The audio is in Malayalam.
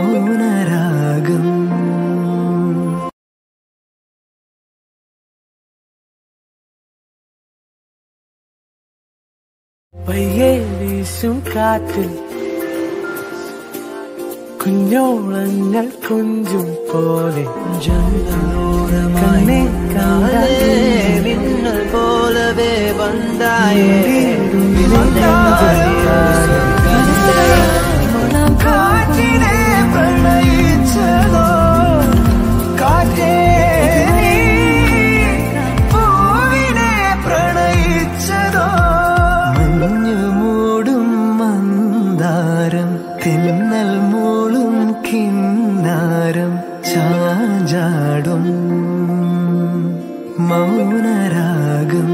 മൗനരാഗം പയ്യെ വീശും കാറ്റിൽ കുഞ്ഞോളങ്ങൾ കുഞ്ചും പോലെ കണ്ണേ മിന്നൽ പോലവേ വന്നായേ കാറ്റിനെ പ്രണയിച്ചതോ കാറ്റേ പൂവിനെ പ്രണയിച്ചതോ മഞ്ഞു മൂടും മന്ദാരം തിന്നൽ മൂളും കിന്നാരം ചാഞ്ചാടും മൗനരാഗം